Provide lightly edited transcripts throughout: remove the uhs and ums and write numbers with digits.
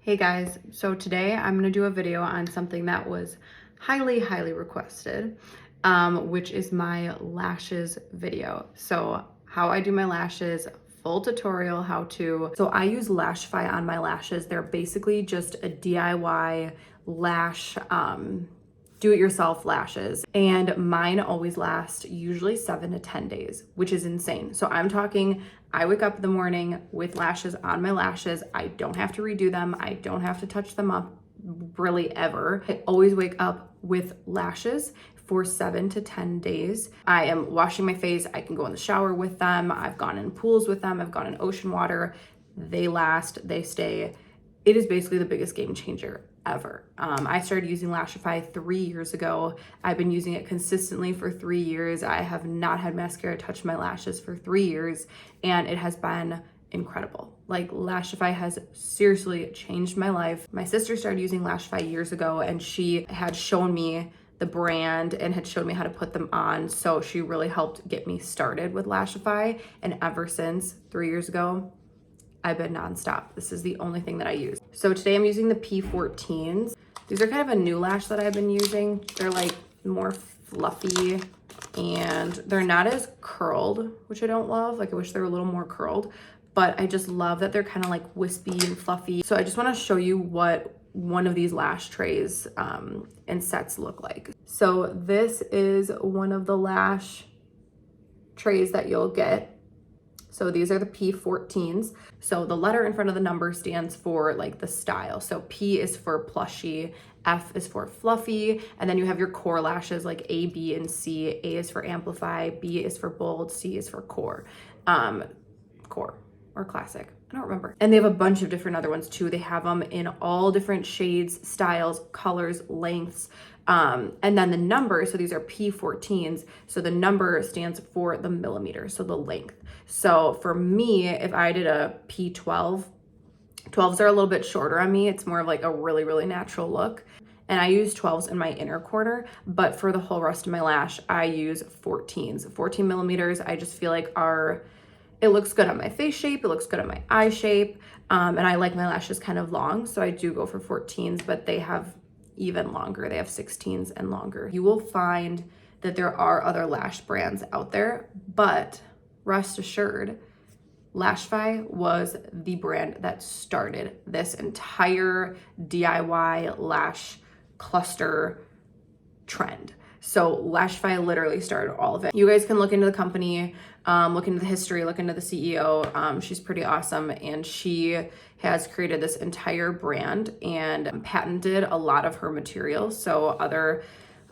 Hey guys, so today I'm going to do a video on something that was highly requested, which is my lashes video. So how I do my lashes, full tutorial how to. So I use Lashify on my lashes. They're basically just a DIY lash, do-it-yourself lashes, and mine always last usually 7 to 10 days, which is insane. So I'm talking, I wake up in the morning with lashes on my lashes. I don't have to redo them. I don't have to touch them up really ever. I always wake up with lashes for 7 to 10 days. I am washing my face. I can go in the shower with them. I've gone in pools with them. I've gone in ocean water. They last, they stay. It is basically the biggest game changer ever. I started using Lashify 3 years ago. I've been using it consistently for 3 years. I have not had mascara touch my lashes for 3 years, and it has been incredible. Like, Lashify has seriously changed my life. My sister started using Lashify years ago, and she had shown me the brand and had showed me how to put them on. So she really helped get me started with Lashify. And ever since 3 years ago, I've been nonstop. This is the only thing that I use. So today I'm using the P14s. These are kind of a new lash that I've been using. They're like more fluffy and they're not as curled, which I don't love. Like, I wish they were a little more curled, but I just love that they're kind of like wispy and fluffy. So I just want to show you what one of these lash trays and sets look like. So this is one of the lash trays that you'll get. So these are the P14s. So the letter in front of the number stands for like the style. So P is for plushy, F is for fluffy, and then you have your core lashes like A, B, and C. A is for amplify, B is for bold, C is for core. Core or classic, I don't remember. And they have a bunch of different other ones too. They have them in all different shades, styles, colors, lengths. And then the number, so these are P14s. So the number stands for the millimeter, so the length. So for me, if I did a P12, 12s are a little bit shorter on me. It's more of like a really natural look. And I use 12s in my inner corner, but for the whole rest of my lash, I use 14s. 14 millimeters, I just feel like it looks good on my face shape. It looks good on my eye shape. And I like my lashes kind of long. So I do go for 14s, but they have even longer. They have 16s and longer. You will find that there are other lash brands out there, but rest assured, Lashify was the brand that started this entire DIY lash cluster trend. So Lashify literally started all of it. You guys can look into the company, look into the history, look into the CEO. She's pretty awesome, and she has created this entire brand and patented a lot of her materials. So other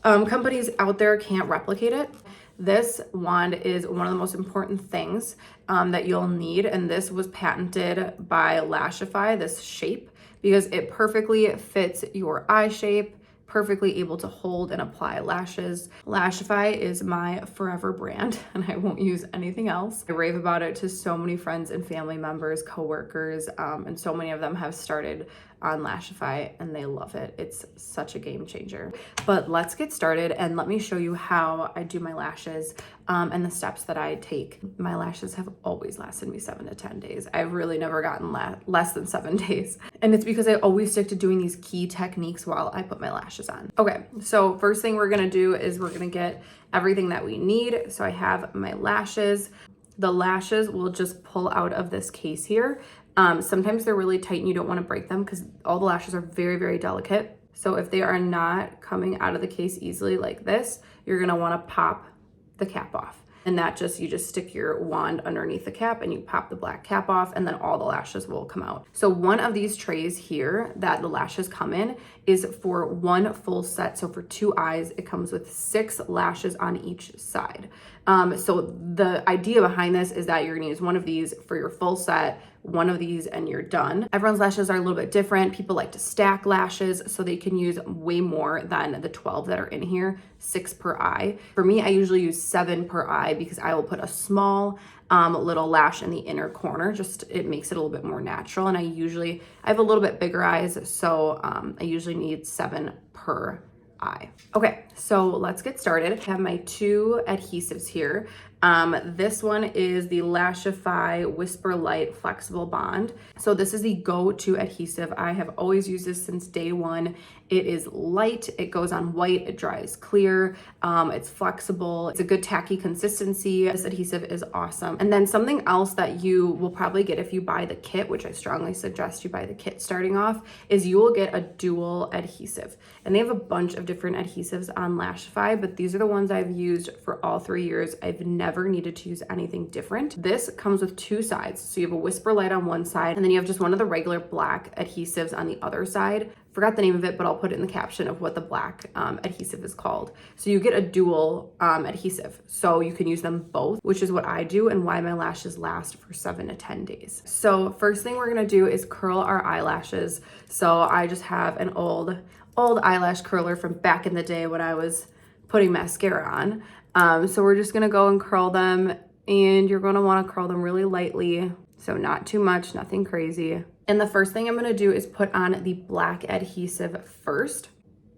companies out there can't replicate it. This wand is one of the most important things that you'll need, and this was patented by Lashify, this shape, because it perfectly fits your eye shape, perfectly able to hold and apply lashes. Lashify is my forever brand, and I won't use anything else. I rave about it to so many friends and family members, coworkers, and so many of them have started on Lashify and they love it. It's such a game changer. But let's get started and let me show you how I do my lashes and the steps that I take. My lashes have always lasted me 7 to 10 days. I've really never gotten less than 7 days. And it's because I always stick to doing these key techniques while I put my lashes on. Okay, so first thing we're gonna do is we're gonna get everything that we need. So I have my lashes. The lashes will just pull out of this case here. Sometimes they're really tight and you don't want to break them because all the lashes are very delicate. So if they are not coming out of the case easily like this, you're going to want to pop the cap off. And you just stick your wand underneath the cap and you pop the black cap off, and then all the lashes will come out. So one of these trays here that the lashes come in is for one full set. So for 2 eyes, it comes with 6 lashes on each side. So the idea behind this is that you're gonna use one of these for your full set, one of these, and you're done. Everyone's lashes are a little bit different. People like to stack lashes so they can use way more than the 12 that are in here, 6 per eye. For me, I usually use 7 per eye because I will put a small little lash in the inner corner. Just, it makes it a little bit more natural. And I have a little bit bigger eyes, so I usually need 7 per eye. Okay, so let's get started. I have my 2 adhesives here. This one is the Lashify Whisper Light Flexible Bond. So this is the go-to adhesive. I have always used this since day one. It is light, it goes on white, it dries clear, it's flexible, it's a good tacky consistency. This adhesive is awesome. And then something else that you will probably get if you buy the kit, which I strongly suggest you buy the kit starting off, is you will get a dual adhesive. And they have a bunch of different adhesives on Lashify, but these are the ones I've used for all 3 years. I've never needed to use anything different. This comes with two sides. So you have a Whisper Light on one side, and then you have just one of the regular black adhesives on the other side. Forgot the name of it, but I'll put it in the caption of what the black adhesive is called. So you get a dual adhesive. So you can use them both, which is what I do and why my lashes last for 7 to 10 days. So first thing we're gonna do is curl our eyelashes. So I just have an old eyelash curler from back in the day when I was putting mascara on. So we're just gonna go and curl them, and you're gonna wanna curl them really lightly. So not too much, nothing crazy. And the first thing I'm gonna do is put on the black adhesive first.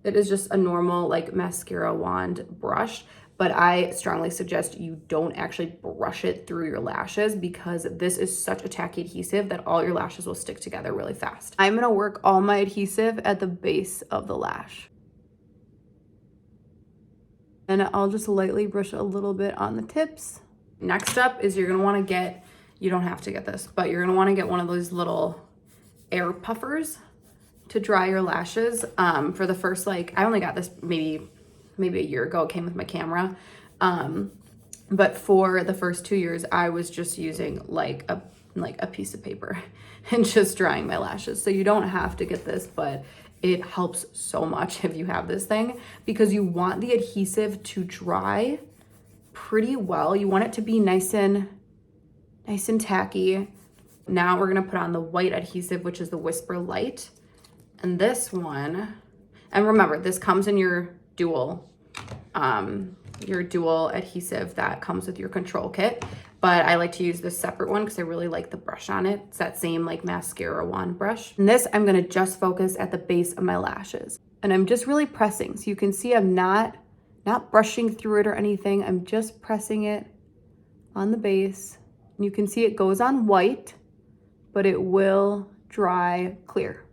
It is just a normal like mascara wand brush, but I strongly suggest you don't actually brush it through your lashes because this is such a tacky adhesive that all your lashes will stick together really fast. I'm gonna work all my adhesive at the base of the lash. And I'll just lightly brush a little bit on the tips. Next up is you're gonna wanna get, you don't have to get this, but you're gonna wanna get one of those little air puffers to dry your lashes. For the first, like, I only got this maybe a year ago, it came with my camera. But for the first 2 years, I was just using like a piece of paper and just drying my lashes. So you don't have to get this, but it helps so much if you have this thing because you want the adhesive to dry pretty well. You want it to be nice and tacky. Now we're gonna put on the white adhesive, which is the Whisper Light. And this one, and remember, this comes in your dual adhesive that comes with your control kit. But I like to use this separate one because I really like the brush on it. It's that same like mascara wand brush. And this, I'm gonna just focus at the base of my lashes. And I'm just really pressing. So you can see I'm not brushing through it or anything. I'm just pressing it on the base. And you can see it goes on white, but it will dry clear.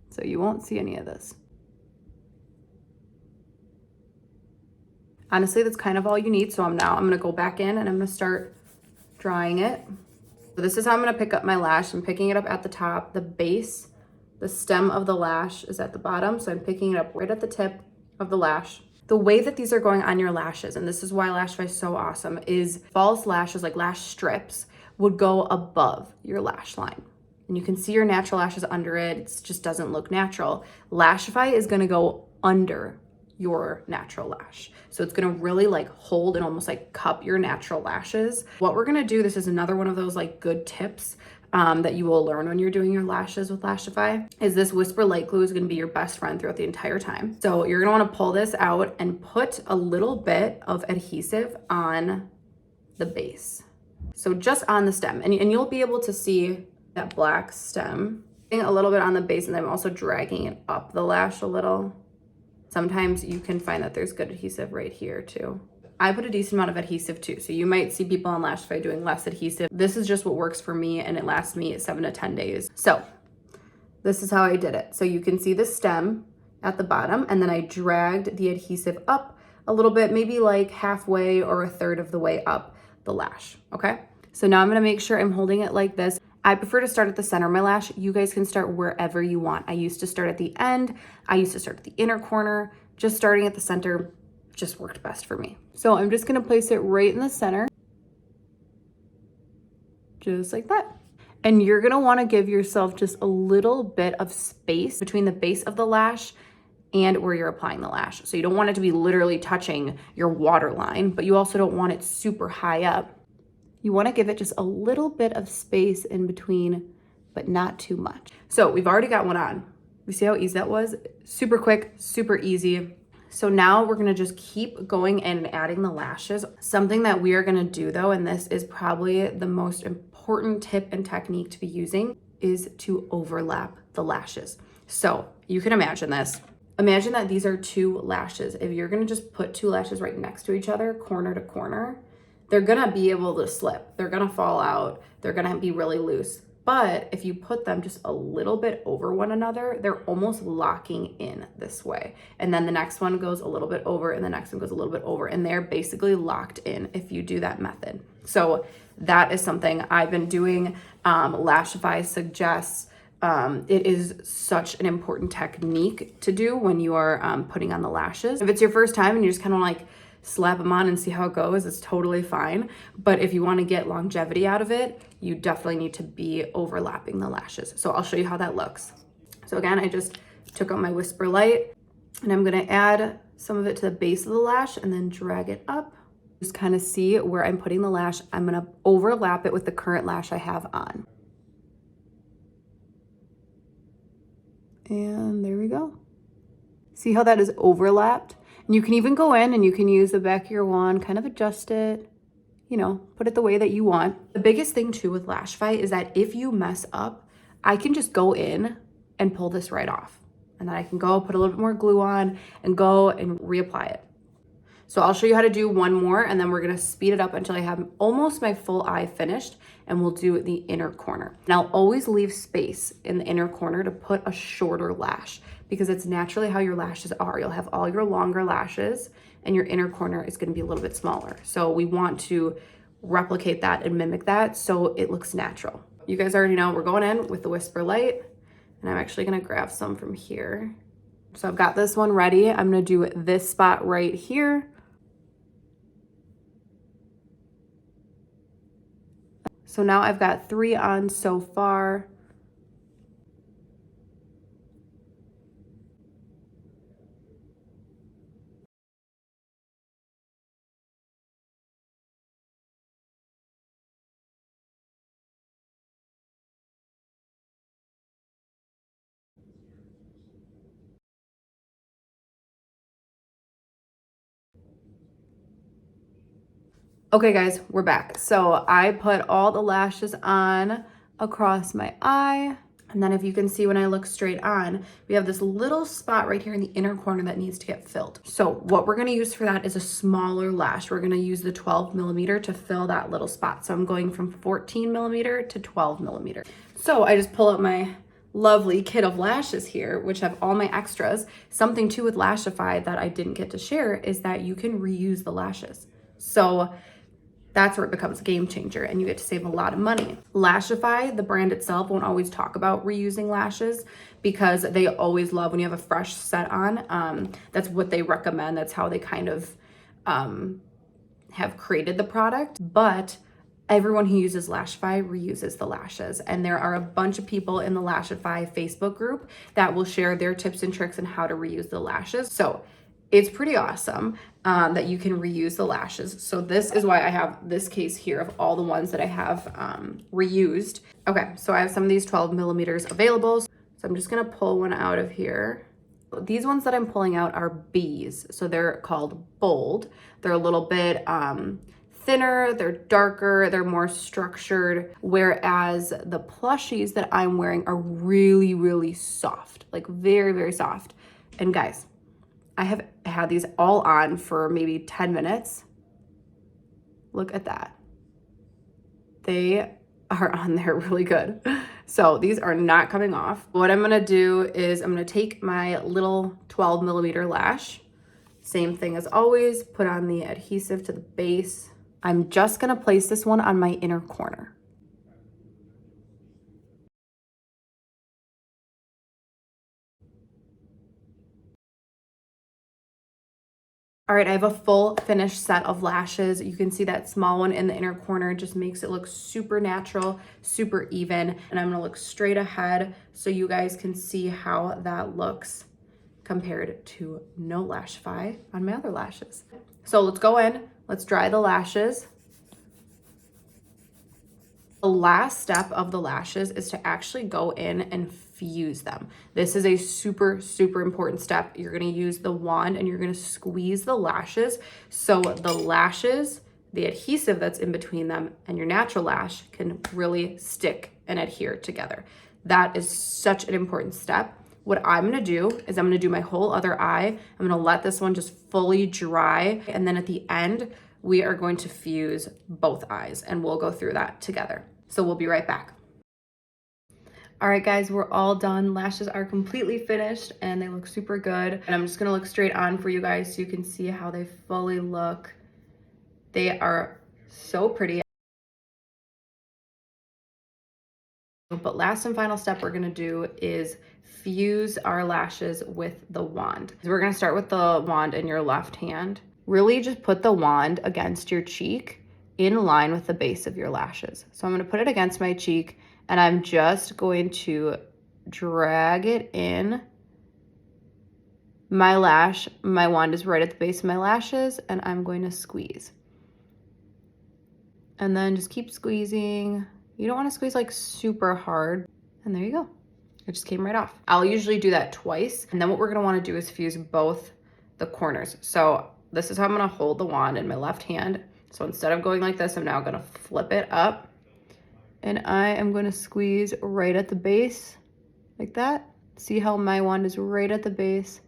So you won't see any of this. Honestly, that's kind of all you need. So I'm gonna go back in and I'm gonna start drying it. So this is how I'm gonna pick up my lash. I'm picking it up at the top, the base, the stem of the lash is at the bottom. So I'm picking it up right at the tip of the lash. The way that these are going on your lashes, and this is why Lashify is so awesome, is false lashes, like lash strips, would go above your lash line. And you can see your natural lashes under it. It just doesn't look natural. Lashify is gonna go under your natural lash. So it's gonna really like hold and almost like cup your natural lashes. What we're gonna do, this is another one of those like good tips that you will learn when you're doing your lashes with Lashify, is this Whisper Light Glue is gonna be your best friend throughout the entire time. So you're gonna wanna pull this out and put a little bit of adhesive on the base. So just on the stem, and you'll be able to see that black stem. A little bit on the base, and I'm also dragging it up the lash a little. Sometimes you can find that there's good adhesive right here too. I put a decent amount of adhesive too, so you might see people on Lashify doing less adhesive. This is just what works for me, and it lasts me 7 to 10 days. So this is how I did it. So you can see the stem at the bottom, and then I dragged the adhesive up a little bit, maybe like halfway or a third of the way up the lash, okay? So now I'm gonna make sure I'm holding it like this. I prefer to start at the center of my lash. You guys can start wherever you want. I used to start at the end. I used to start at the inner corner. Just starting at the center just worked best for me. So I'm just gonna place it right in the center, just like that. And you're gonna wanna give yourself just a little bit of space between the base of the lash and where you're applying the lash. So you don't want it to be literally touching your waterline, but you also don't want it super high up. You wanna give it just a little bit of space in between, but not too much. So we've already got one on. You see how easy that was? Super quick, super easy. So now we're gonna just keep going in and adding the lashes. Something that we are gonna do though, and this is probably the most important tip and technique to be using, is to overlap the lashes. So you can imagine this. Imagine that these are two lashes. If you're gonna just put two lashes right next to each other, corner to corner, they're gonna be able to slip. They're gonna fall out. They're gonna be really loose. But if you put them just a little bit over one another, they're almost locking in this way. And then the next one goes a little bit over and the next one goes a little bit over, and they're basically locked in if you do that method. So that is something I've been doing. Lashify suggests it is such an important technique to do when you are putting on the lashes. If it's your first time and you just kind of like slap them on and see how it goes, it's totally fine. But if you want to get longevity out of it, you definitely need to be overlapping the lashes. So I'll show you how that looks. So again, I just took out my Whisper Light and I'm going to add some of it to the base of the lash and then drag it up. Just kind of see where I'm putting the lash. I'm going to overlap it with the current lash I have on. And there we go. See how that is overlapped? And you can even go in and you can use the back of your wand, kind of adjust it, you know, put it the way that you want. The biggest thing too with Lashify is that if you mess up, I can just go in and pull this right off. And then I can go put a little bit more glue on and go and reapply it. So I'll show you how to do one more and then we're gonna speed it up until I have almost my full eye finished, and we'll do the inner corner. And I'll always leave space in the inner corner to put a shorter lash because it's naturally how your lashes are. You'll have all your longer lashes and your inner corner is gonna be a little bit smaller. So we want to replicate that and mimic that so it looks natural. You guys already know we're going in with the Whisper Light, and I'm actually gonna grab some from here. So I've got this one ready. I'm gonna do this spot right here. So now I've got 3 on so far. Okay guys, we're back. So I put all the lashes on across my eye. And then if you can see when I look straight on, we have this little spot right here in the inner corner that needs to get filled. So what we're gonna use for that is a smaller lash. We're gonna use the 12 millimeter to fill that little spot. So I'm going from 14 millimeter to 12 millimeter. So I just pull out my lovely kit of lashes here, which have all my extras. Something too with Lashify that I didn't get to share is that you can reuse the lashes. So that's where it becomes a game changer and you get to save a lot of money. Lashify, the brand itself, won't always talk about reusing lashes because they always love when you have a fresh set on. That's what they recommend. That's how they kind of have created the product. But everyone who uses Lashify reuses the lashes. And there are a bunch of people in the Lashify Facebook group that will share their tips and tricks on how to reuse the lashes. So it's pretty awesome that you can reuse the lashes. So this is why I have this case here of all the ones that I have reused. Okay, so I have some of these 12 millimeters available. So I'm just gonna pull one out of here. These ones that I'm pulling out are B's. So they're called Bold. They're a little bit thinner, they're darker, they're more structured, whereas the plushies that I'm wearing are really, really soft, like very, very soft. And guys, I have had these all on for maybe 10 minutes. Look at that. They are on there really good. So these are not coming off. What I'm gonna do is I'm gonna take my little 12 millimeter lash, same thing as always, put on the adhesive to the base. I'm just gonna place this one on my inner corner. All right, I have a full finished set of lashes. You can see that small one in the inner corner just makes it look super natural, super even. And I'm gonna look straight ahead so you guys can see how that looks compared to no Lashify on my other lashes. So let's go in, let's dry the lashes. The last step of the lashes is to actually go in and fuse them. This is a super, super important step. You're gonna use the wand and you're gonna squeeze the lashes so the lashes, the adhesive that's in between them and your natural lash can really stick and adhere together. That is such an important step. What I'm gonna do is I'm gonna do my whole other eye. I'm gonna let this one just fully dry. And then at the end, we are going to fuse both eyes, and we'll go through that together. So we'll be right back. All right, guys, we're all done. Lashes are completely finished and they look super good. And I'm just gonna look straight on for you guys so you can see how they fully look. They are so pretty. But last and final step we're gonna do is fuse our lashes with the wand. So we're gonna start with the wand in your left hand. Really just put the wand against your cheek in line with the base of your lashes. So I'm gonna put it against my cheek and I'm just going to drag it in. My wand is right at the base of my lashes, and I'm going to squeeze. And then just keep squeezing. You don't want to squeeze like super hard. And there you go. It just came right off. I'll usually do that twice. And then what we're gonna want to do is fuse both the corners. So this is how I'm gonna hold the wand in my left hand. So instead of going like this, I'm now gonna flip it up. And I am going to squeeze right at the base like that. See how my wand is right at the base,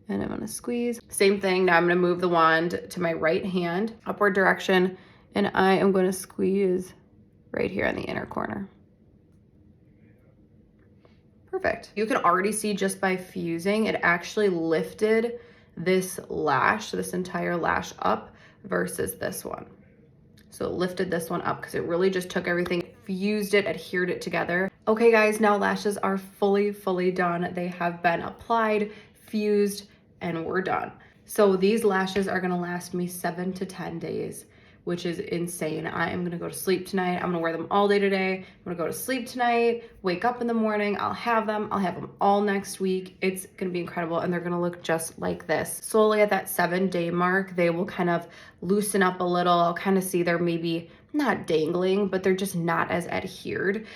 and I'm going to squeeze. Same thing. Now I'm going to move the wand to my right hand, upward direction, and I am going to squeeze right here in the inner corner. Perfect. You can already see just by fusing, it actually lifted this lash, this entire lash up versus this one. So it lifted this one up because it really just took everything, fused it, adhered it together. Okay guys, now lashes are fully done. They have been applied, fused, and we're done. So these lashes are gonna last me 7 to 10 days, which is insane. I am gonna go to sleep tonight. I'm gonna wear them all day today. I'm gonna go to sleep tonight, wake up in the morning, I'll have them all next week. It's gonna be incredible, and they're gonna look just like this. Slowly at that 7-day mark, they will kind of loosen up a little. I'll kind of see they're maybe not dangling, but they're just not as adhered.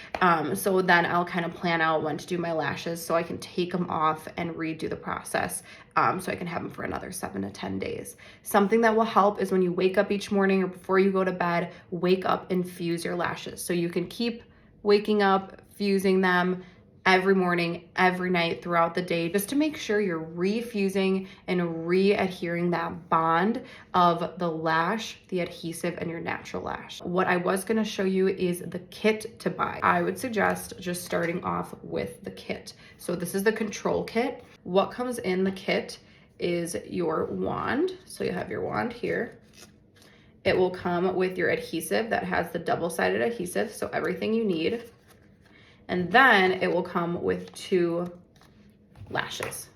So then I'll kind of plan out when to do my lashes so I can take them off and redo the process, so I can have them for another 7 to 10 days. Something that will help is when you wake up each morning or before you go to bed, wake up and fuse your lashes. So you can keep waking up, fusing them every morning, every night throughout the day, just to make sure you're refusing and re-adhering that bond of the lash, the adhesive, and your natural lash. What I was gonna show you is the kit to buy. I would suggest just starting off with the kit. So this is the control kit. What comes in the kit is your wand. So you have your wand here. It will come with your adhesive that has the double-sided adhesive, so everything you need. And then it will come with 2 lashes.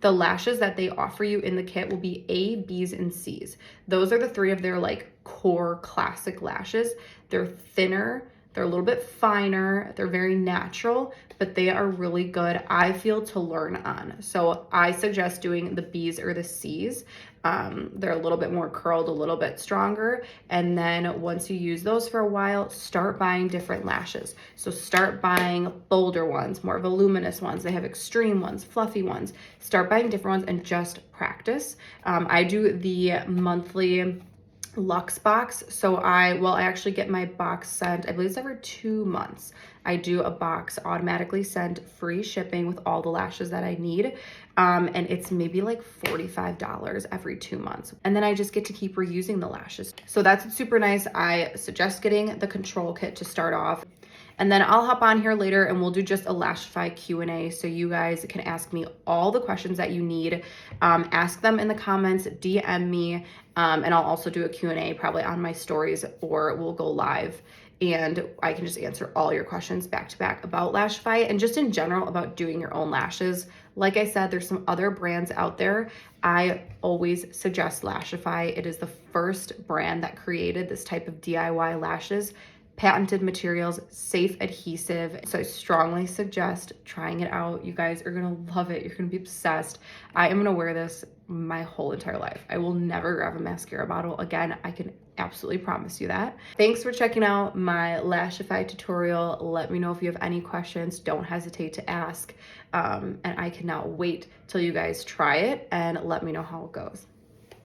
The lashes that they offer you in the kit will be A, B's, and C's. Those are the 3 of their like core classic lashes. They're thinner, they're a little bit finer, they're very natural, but they are really good, I feel, to learn on. So I suggest doing the B's or the C's. They're a little bit more curled, a little bit stronger. And then once you use those for a while, start buying different lashes. So start buying bolder ones, more voluminous ones. They have extreme ones, fluffy ones. Start buying different ones and just practice. I do the monthly Luxe box. So I actually get my box sent, I believe it's every 2 months. I do a box automatically sent, free shipping with all the lashes that I need. And it's maybe like $45 every 2 months. And then I just get to keep reusing the lashes. So that's super nice. I suggest getting the control kit to start off. And then I'll hop on here later and we'll do just a Lashify Q&A so you guys can ask me all the questions that you need. Ask them in the comments, DM me, and I'll also do a Q&A probably on my stories, or we'll go live and I can just answer all your questions back to back about Lashify and just in general about doing your own lashes. Like I said, there's some other brands out there. I always suggest Lashify. It is the first brand that created this type of DIY lashes. Patented materials, safe adhesive. So I strongly suggest trying it out. You guys are gonna love it. You're gonna be obsessed. I am gonna wear this my whole entire life. I will never grab a mascara bottle again. I can absolutely promise you that. Thanks for checking out my Lashify tutorial. Let me know if you have any questions. Don't hesitate to ask. And I cannot wait till you guys try it and let me know how it goes.